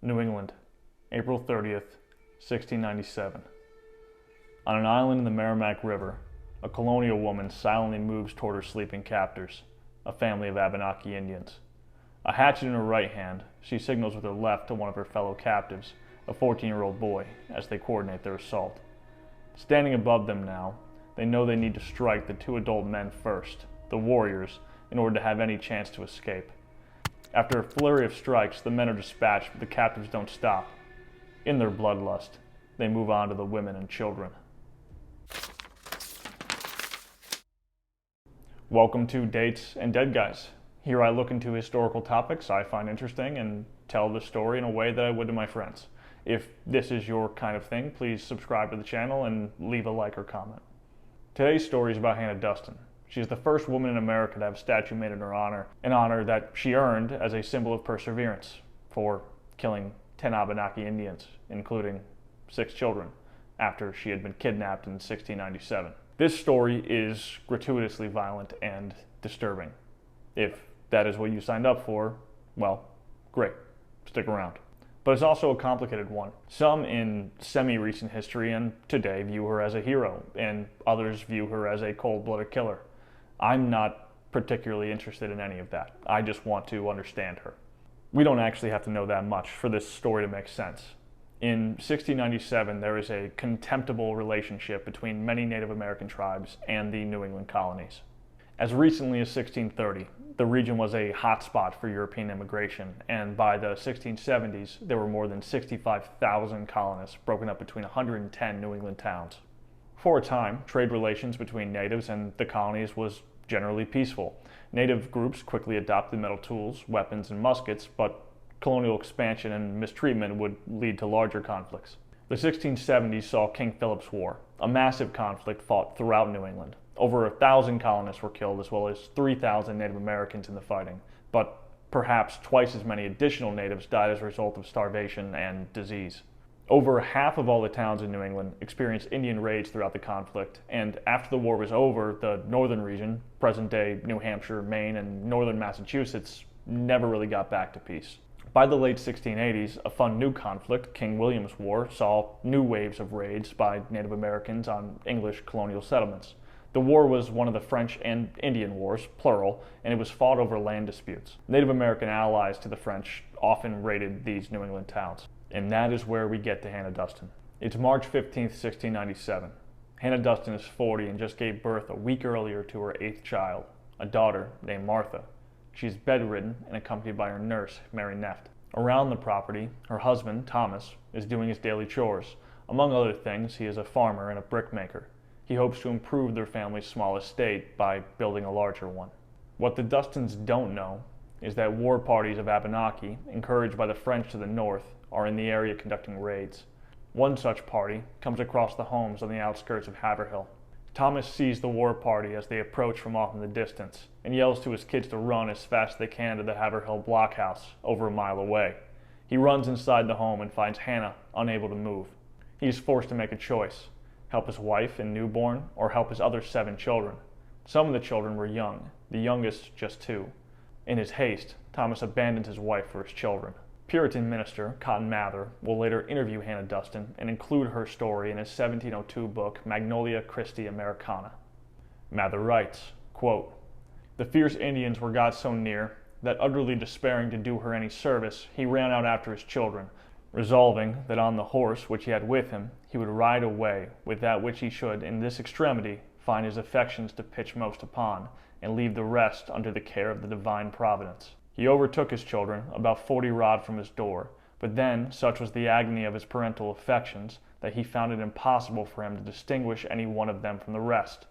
New England, April 30th, 1697. On an island in the Merrimack River, a colonial woman silently moves toward her sleeping captors, a family of Abenaki Indians. A hatchet in her right hand, she signals with her left to one of her fellow captives, a 14-year-old boy, as they coordinate their assault. Standing above them now, they know they need to strike the two adult men first, the warriors, in order to have any chance to escape. After a flurry of strikes, the men are dispatched, but the captives don't stop. In their bloodlust, they move on to the women and children. Welcome to Dates and Dead Guys. Here I look into historical topics I find interesting and tell the story in a way that I would to my friends. If this is your kind of thing, please subscribe to the channel and leave a like or comment. Today's story is about Hannah Duston. She is the first woman in America to have a statue made in her honor, an honor that she earned as a symbol of perseverance for killing 10 Abenaki Indians, including 6 children, after she had been kidnapped in 1697. This story is gratuitously violent and disturbing. If that is what you signed up for, well, great, stick around. But it's also a complicated one. Some in semi-recent history and today view her as a hero, and others view her as a cold-blooded killer. I'm not particularly interested in any of that. I just want to understand her. We don't actually have to know that much for this story to make sense. In 1697, there is a contemptible relationship between many Native American tribes and the New England colonies. As recently as 1630, the region was a hotspot for European immigration, and by the 1670s, there were more than 65,000 colonists broken up between 110 New England towns. For a time, trade relations between natives and the colonies was generally peaceful. Native groups quickly adopted metal tools, weapons, and muskets, but colonial expansion and mistreatment would lead to larger conflicts. The 1670s saw King Philip's War, a massive conflict fought throughout New England. Over 1,000 colonists were killed, as well as 3,000 Native Americans in the fighting, but perhaps twice as many additional natives died as a result of starvation and disease. Over half of all the towns in New England experienced Indian raids throughout the conflict, and after the war was over, the northern region, present-day New Hampshire, Maine, and northern Massachusetts, never really got back to peace. By the late 1680s, a fun new conflict, King William's War, saw new waves of raids by Native Americans on English colonial settlements. The war was one of the French and Indian Wars, plural, and it was fought over land disputes. Native American allies to the French often raided these New England towns. And that is where we get to Hannah Duston. It's March 15th, 1697. Hannah Duston is 40 and just gave birth a week earlier to her 8th child, a daughter named Martha. She's bedridden and accompanied by her nurse, Mary Neft. Around the property, her husband, Thomas, is doing his daily chores. Among other things, he is a farmer and a brickmaker. He hopes to improve their family's small estate by building a larger one. What the Dustons don't know is that war parties of Abenaki, encouraged by the French to the north, are in the area conducting raids. One such party comes across the homes on the outskirts of Haverhill. Thomas sees the war party as they approach from off in the distance and yells to his kids to run as fast as they can to the Haverhill blockhouse, over a mile away. He runs inside the home and finds Hannah unable to move. He is forced to make a choice: help his wife and newborn, or help his other 7 children. Some of the children were young, the youngest just 2. In his haste, Thomas abandons his wife for his children. Puritan minister Cotton Mather will later interview Hannah Duston and include her story in his 1702 book Magnalia Christi, Americana. Mather writes, quote, "The fierce Indians were got so near that, utterly despairing to do her any service, he ran out after his children, resolving that on the horse which he had with him he would ride away with that which he should in this extremity find his affections to pitch most upon, and leave the rest under the care of the divine providence. He overtook his children about 40 rod from his door, but then such was the agony of his parental affections that he found it impossible for him to distinguish any one of them from the rest.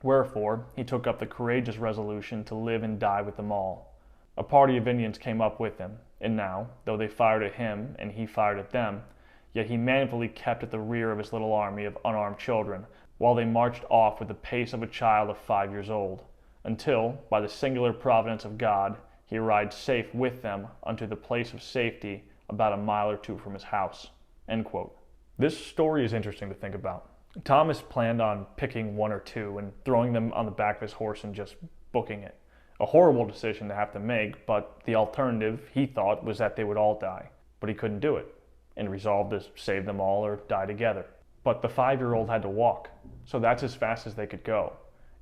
Wherefore he took up the courageous resolution to live and die with them all. A party of Indians came up with him, and now, though they fired at him and he fired at them, yet he manfully kept at the rear of his little army of unarmed children, while they marched off with the pace of a child of 5 years old, until, by the singular providence of God, he arrived safe with them unto the place of safety about a mile or 2 from his house." End quote. This story is interesting to think about. Thomas planned on picking 1 or 2 and throwing them on the back of his horse and just booking it. A horrible decision to have to make, but the alternative, he thought, was that they would all die. but he couldn't do it, and resolved to save them all or die together. But the 5-year-old had to walk, so that's as fast as they could go.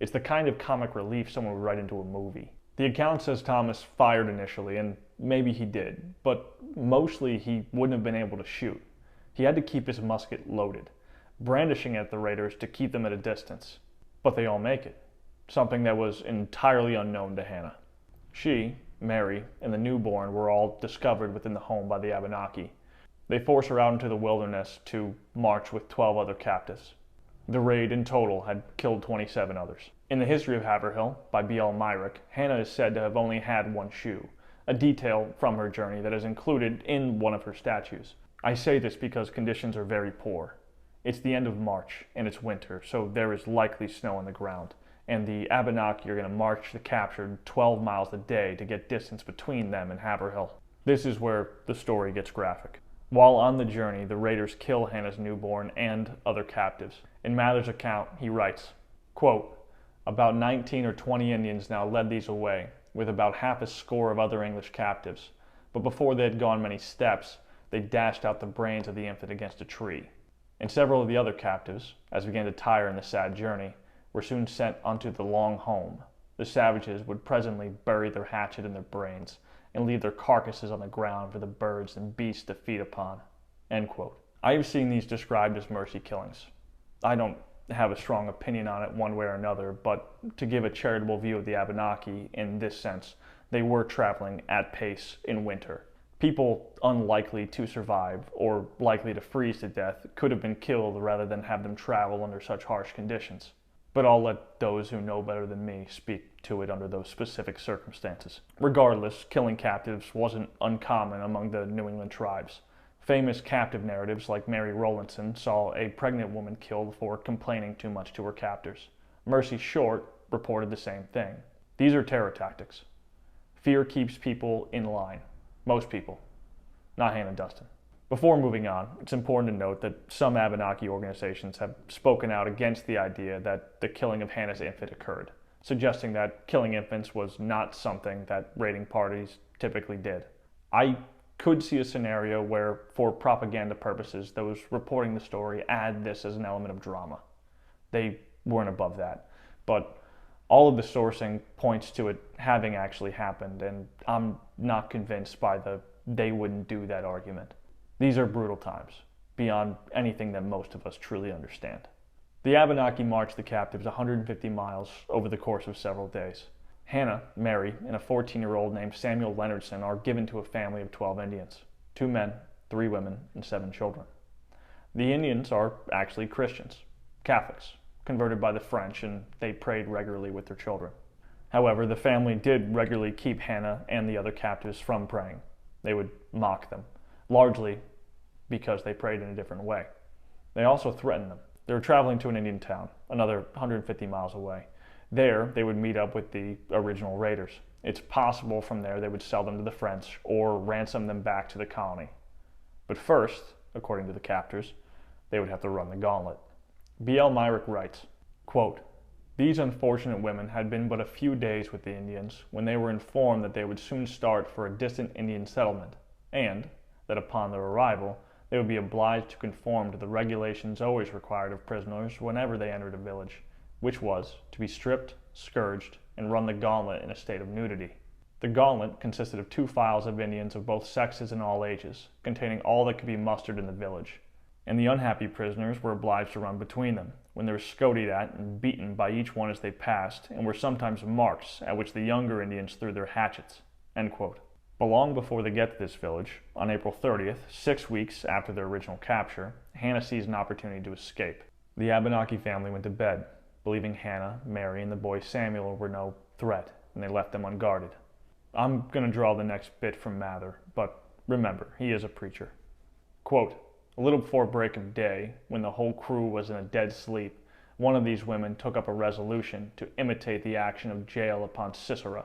It's the kind of comic relief someone would write into a movie. The account says Thomas fired initially, and maybe he did, but mostly he wouldn't have been able to shoot. He had to keep his musket loaded, brandishing at the raiders to keep them at a distance. But they all make it, something that was entirely unknown to Hannah. She, Mary, and the newborn were all discovered within the home by the Abenaki. They force her out into the wilderness to march with 12 other captives. The raid in total had killed 27 others. In the History of Haverhill, by B.L. Mirick, Hannah is said to have only had one shoe, a detail from her journey that is included in one of her statues. I say this because conditions are very poor. It's the end of March, and it's winter, so there is likely snow on the ground, and the Abenaki are going to march the captured 12 miles a day to get distance between them and Haverhill. This is where the story gets graphic. While on the journey, the raiders kill Hannah's newborn and other captives. In Mather's account, he writes, quote, "About 19 or 20 Indians now led these away, with about half a score of other English captives. But before they had gone many steps, they dashed out the brains of the infant against a tree. And several of the other captives, as began to tire in the sad journey, were soon sent unto the long home. The savages would presently bury their hatchet in their brains, and leave their carcasses on the ground for the birds and beasts to feed upon." End quote. I have seen these described as mercy killings. I don't have a strong opinion on it one way or another, but to give a charitable view of the Abenaki in this sense, they were traveling at pace in winter. People unlikely to survive or likely to freeze to death could have been killed rather than have them travel under such harsh conditions. But I'll let those who know better than me speak to it under those specific circumstances. Regardless, killing captives wasn't uncommon among the New England tribes. Famous captive narratives like Mary Rowlandson saw a pregnant woman killed for complaining too much to her captors. Mercy Short reported the same thing. These are terror tactics. Fear keeps people in line. Most people. Not Hannah Duston. Before moving on, it's important to note that some Abenaki organizations have spoken out against the idea that the killing of Hannah's infant occurred, suggesting that killing infants was not something that raiding parties typically did. I could see a scenario where, for propaganda purposes, those reporting the story add this as an element of drama. They weren't above that, but all of the sourcing points to it having actually happened, and I'm not convinced by the "they wouldn't do that" argument. These are brutal times, beyond anything that most of us truly understand. The Abenaki marched the captives 150 miles over the course of several days. Hannah, Mary, and a 14-year-old named Samuel Leonardson are given to a family of 12 Indians, 2 men, 3 women, and 7 children. The Indians are actually Christians, Catholics, converted by the French, and they prayed regularly with their children. However, the family did regularly keep Hannah and the other captives from praying. They would mock them, largely because they prayed in a different way. They also threatened them. They were traveling to an Indian town, another 150 miles away. There, they would meet up with the original raiders. It's possible from there they would sell them to the French or ransom them back to the colony. But first, according to the captors, they would have to run the gauntlet. B.L. Mirick writes, quote, "These unfortunate women had been but a few days with the Indians when they were informed that they would soon start for a distant Indian settlement, and that upon their arrival they would be obliged to conform to the regulations always required of prisoners whenever they entered a village, which was to be stripped, scourged, and run the gauntlet in a state of nudity. The gauntlet consisted of 2 files of Indians of both sexes and all ages, containing all that could be mustered in the village, and the unhappy prisoners were obliged to run between them, when they were scolded at and beaten by each one as they passed, and were sometimes marks at which the younger Indians threw their hatchets." End quote. But long before they get to this village, on April 30th, 6 weeks after their original capture, Hannah sees an opportunity to escape. The Abenaki family went to bed, believing Hannah, Mary, and the boy Samuel were no threat, and they left them unguarded. I'm going to draw the next bit from Mather, but remember, he is a preacher. Quote, "A little before break of day, when the whole crew was in a dead sleep, one of these women took up a resolution to imitate the action of Jael upon Sisera."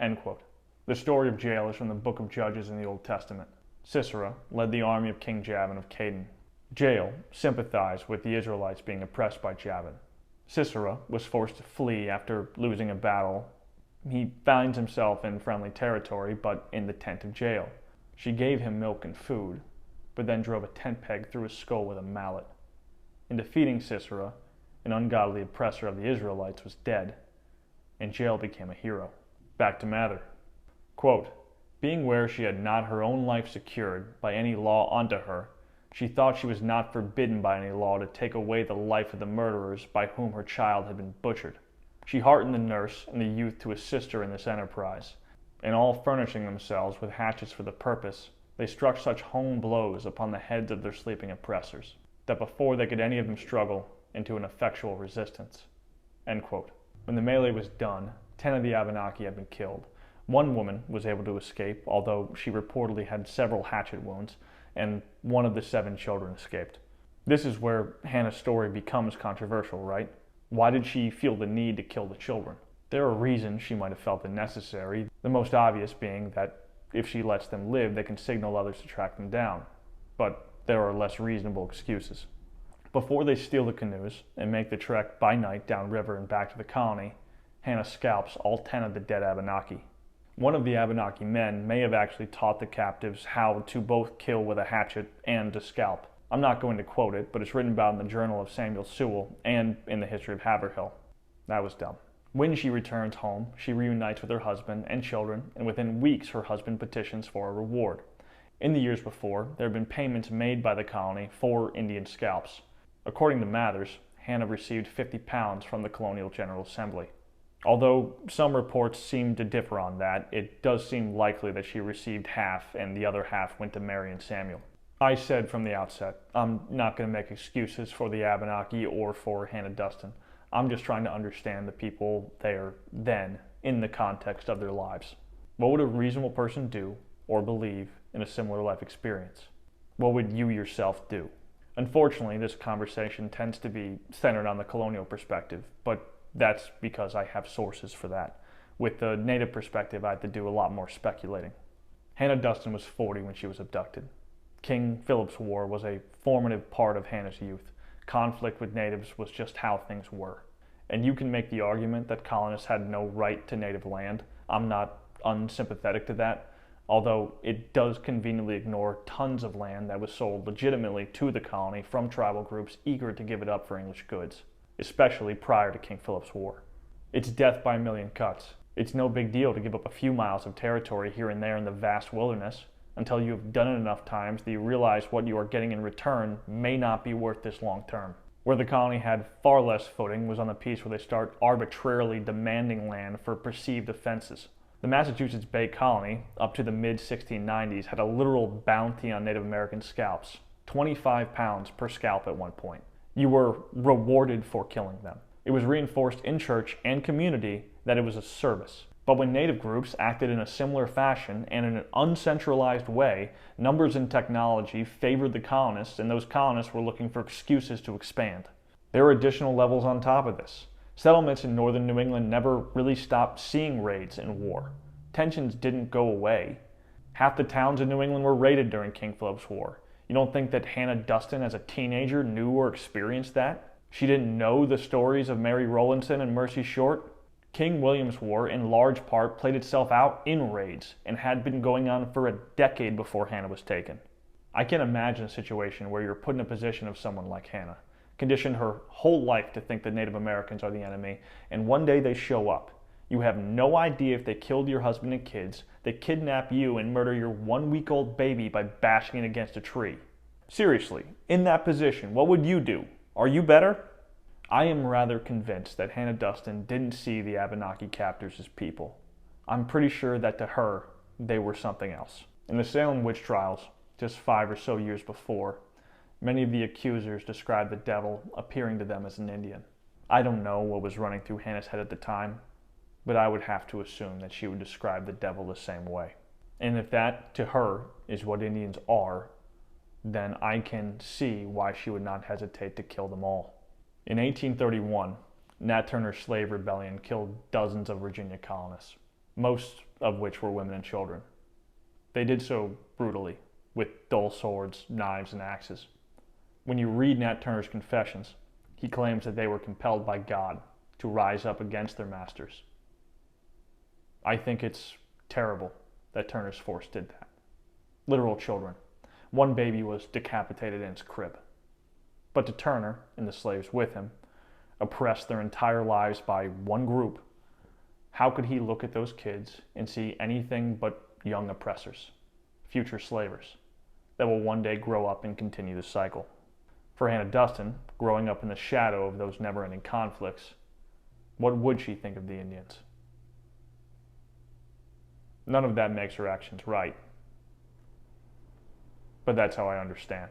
End quote. The story of Jael is from the book of Judges in the Old Testament. Sisera led the army of King Jabin of Canaan. Jael sympathized with the Israelites being oppressed by Jabin. Sisera was forced to flee after losing a battle. He finds himself in friendly territory, but in the tent of Jael. She gave him milk and food, but then drove a tent peg through his skull with a mallet. In defeating Sisera, an ungodly oppressor of the Israelites was dead, and Jael became a hero. Back to Mather. Quote, being where she had not her own life secured by any law unto her, she thought she was not forbidden by any law to take away the life of the murderers by whom her child had been butchered. She heartened the nurse and the youth to assist her in this enterprise, and all furnishing themselves with hatchets for the purpose, they struck such home blows upon the heads of their sleeping oppressors, that before they could any of them struggle into an effectual resistance. End quote. When the melee was done, 10 of the Abenaki had been killed. One woman was able to escape, although she reportedly had several hatchet wounds, and one of the 7 children escaped. This is where Hannah's story becomes controversial, right? Why did she feel the need to kill the children? There are reasons she might have felt it necessary, the most obvious being that if she lets them live, they can signal others to track them down. But there are less reasonable excuses. Before they steal the canoes and make the trek by night downriver and back to the colony, Hannah scalps all 10 of the dead Abenaki. One of the Abenaki men may have actually taught the captives how to both kill with a hatchet and to scalp. I'm not going to quote it, but it's written about in the Journal of Samuel Sewell and in the History of Haverhill. That was dumb. When she returns home, she reunites with her husband and children, and within weeks her husband petitions for a reward. In the years before, there have been payments made by the colony for Indian scalps. According to Mathers, Hannah received 50 pounds from the Colonial General Assembly. Although some reports seem to differ on that, it does seem likely that she received half and the other half went to Mary and Samuel. I said from the outset, I'm not going to make excuses for the Abenaki or for Hannah Duston. I'm just trying to understand the people there then in the context of their lives. What would a reasonable person do or believe in a similar life experience? What would you yourself do? Unfortunately, this conversation tends to be centered on the colonial perspective, but that's because I have sources for that. With the native perspective, I had to do a lot more speculating. Hannah Duston was 40 when she was abducted. King Philip's War was a formative part of Hannah's youth. Conflict with natives was just how things were. And you can make the argument that colonists had no right to native land. I'm not unsympathetic to that, although it does conveniently ignore tons of land that was sold legitimately to the colony from tribal groups eager to give it up for English goods, especially prior to King Philip's War. It's death by a million cuts. It's no big deal to give up a few miles of territory here and there in the vast wilderness until you have done it enough times that you realize what you are getting in return may not be worth this long term. Where the colony had far less footing was on the piece where they start arbitrarily demanding land for perceived offenses. The Massachusetts Bay Colony, up to the mid-1690s, had a literal bounty on Native American scalps, 25 pounds per scalp at one point. You were rewarded for killing them. It was reinforced in church and community that it was a service. But when Native groups acted in a similar fashion and in an uncentralized way, numbers and technology favored the colonists, and those colonists were looking for excuses to expand. There were additional levels on top of this. Settlements in northern New England never really stopped seeing raids and war. Tensions didn't go away. Half the towns in New England were raided during King Philip's War. You don't think that Hannah Duston as a teenager knew or experienced that? She didn't know the stories of Mary Rowlandson and Mercy Short? King William's War, in large part, played itself out in raids and had been going on for a decade before Hannah was taken. I can't imagine a situation where you're put in a position of someone like Hannah, conditioned her whole life to think that Native Americans are the enemy, and one day they show up. You have no idea if they killed your husband and kids, they kidnap you and murder your 1-week-old baby by bashing it against a tree. Seriously, in that position, what would you do? Are you better? I am rather convinced that Hannah Duston didn't see the Abenaki captors as people. I'm pretty sure that to her, they were something else. In the Salem witch trials, just 5 or so years before, many of the accusers described the devil appearing to them as an Indian. I don't know what was running through Hannah's head at the time, but I would have to assume that she would describe the devil the same way. And if that, to her, is what Indians are, then I can see why she would not hesitate to kill them all. In 1831, Nat Turner's slave rebellion killed dozens of Virginia colonists, most of which were women and children. They did so brutally, with dull swords, knives, and axes. When you read Nat Turner's confessions, he claims that they were compelled by God to rise up against their masters. I think it's terrible that Turner's force did that. literal children. One baby was decapitated in its crib. But to Turner, and the slaves with him, oppressed their entire lives by one group, how could he look at those kids and see anything but young oppressors, future slavers, that will one day grow up and continue the cycle? For Hannah Duston, growing up in the shadow of those never-ending conflicts, what would she think of the Indians? None of that makes her actions right, but that's how I understand.